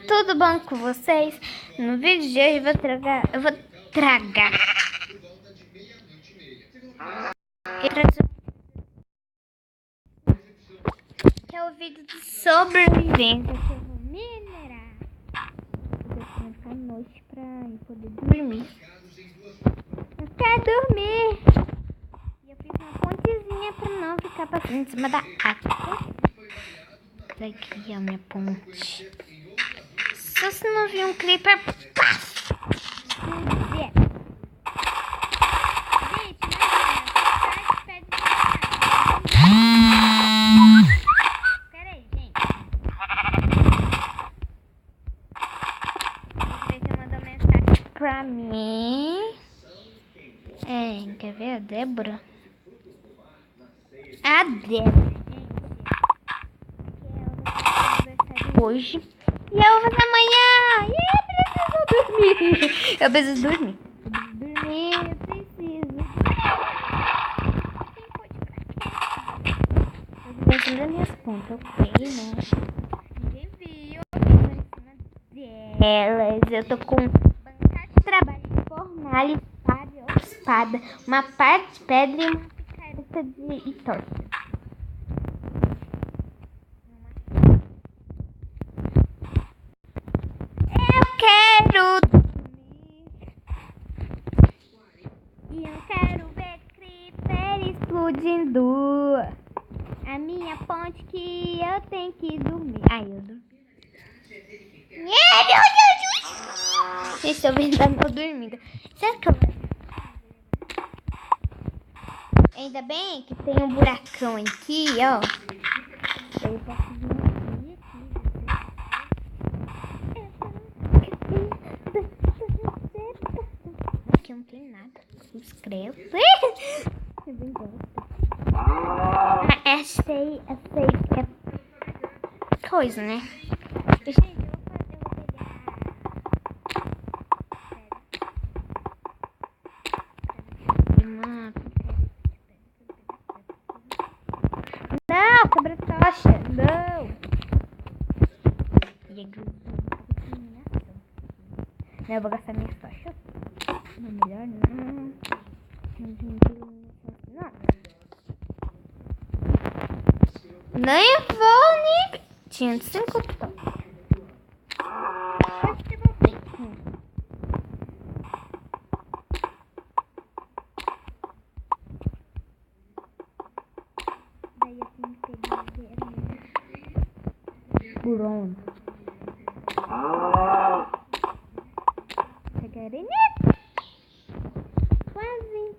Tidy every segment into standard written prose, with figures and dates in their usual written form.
tudo bom com vocês? No vídeo de hoje eu vou tragar que é o vídeo de sobrevivência que eu vou minerar. Eu vou ficar à noite pra eu poder dormir. Eu quero dormir. E eu fiz uma pontezinha pra não ficar passando em cima da água. Daqui é a minha ponte. Se você não viu um clipe, peraí, gente. Você mandou mensagem pra mim. Quer ver a Débora? A Débora, gente. Hoje. E eu vou fazer amanhã. Eu preciso dormir. Eu preciso. Eu vou fazer minhas contas, ok, né? Ninguém viu. Delas. Eu tô com bancada de trabalho, fornalha, espada, uma parte de pedra e uma picareta de torta. Quero dormir e eu quero ver creeper explodindo. A minha ponte que eu tenho que dormir. Ai, eu dormi. Estou vendo a meu dormindo. Será que eu vou? Ainda bem que tem um buracão aqui, ó. Eu posso vir. Aqui não tem nada. Se inscreve. Achei que é coisa, né? Gente, eu vou pegar. Não, quebra-tocha. Não. Não, eu vou gastar minhas tochas. Não, melhor não. Nem vou, nem. Tinha 5 tochas. Pode devolver. Daí eu tenho que pegar por onde? Pegarei quase.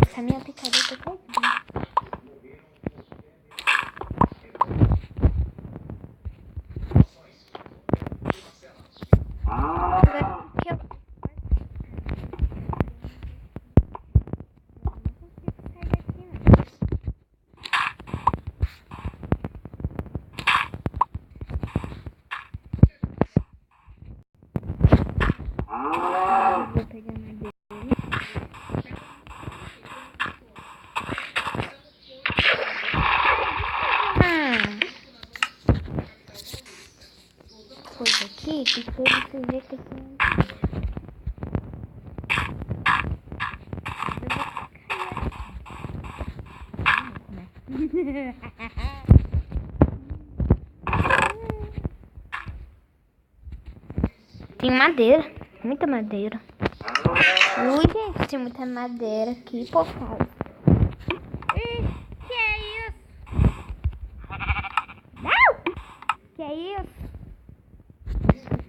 Essa minha picareta tá aqui. Vou pegar madeira. Coisa aqui, porque você vê que aqui. Tem madeira, muita madeira. Ui, gente, tem muita madeira aqui, por favor. Que é isso? Não! Que é isso?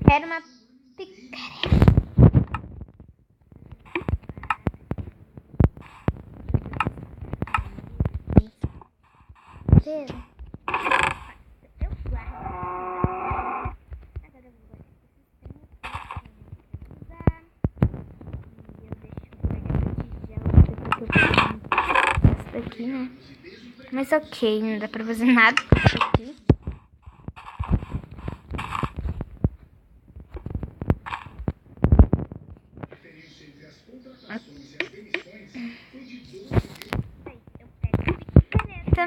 Quero uma picareta. Aqui, né? Mas ok, não dá pra fazer nada com isso aqui. Eu pego a picareta.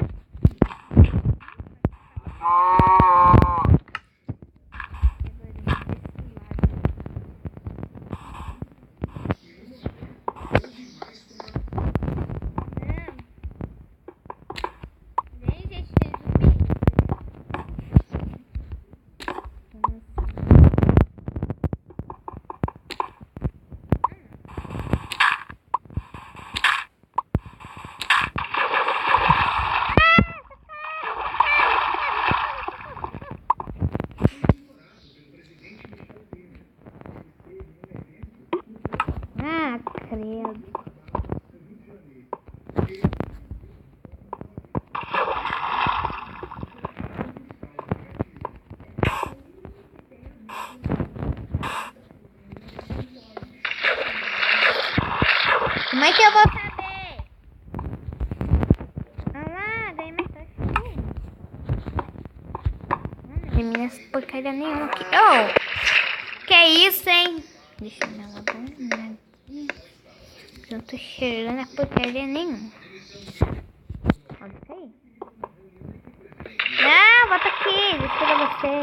Como é que eu vou saber? Olha lá, ganhei mais dois. Não tem minhas porcaria nenhuma aqui. Oh! Que é isso, hein? Deixa eu dar uma boa. Não tô cheirando a porcaria nenhuma. Olha isso aí. Não, volta aqui. Deixa eu ver você.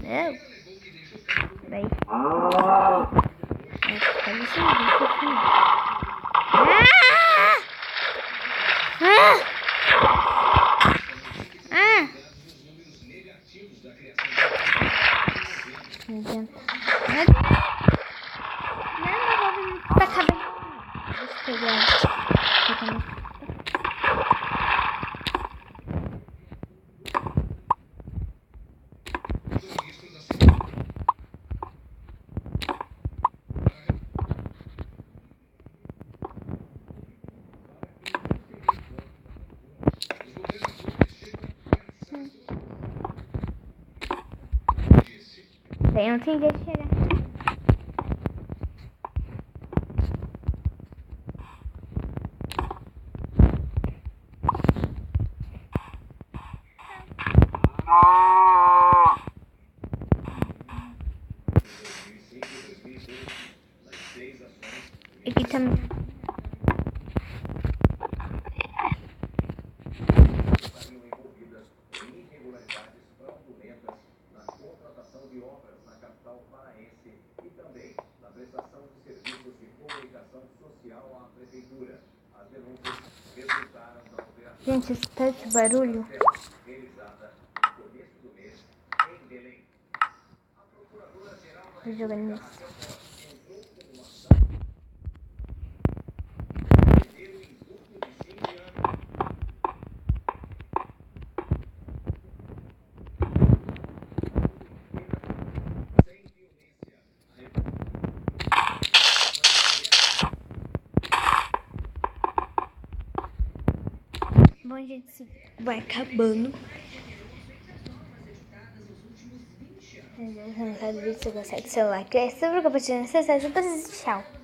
Não. Peraí. Faz isso aqui. Não adianta. Não, tá cabendo. Deixa eu pegar. Tem um jeito de chegar. Aqui também. Gente, escuta esse barulho? Tô jogando isso. Bom, gente, isso vai acabando. Se você gostar do vídeo, se você gostar do seu like, é super compartilhando, tchau.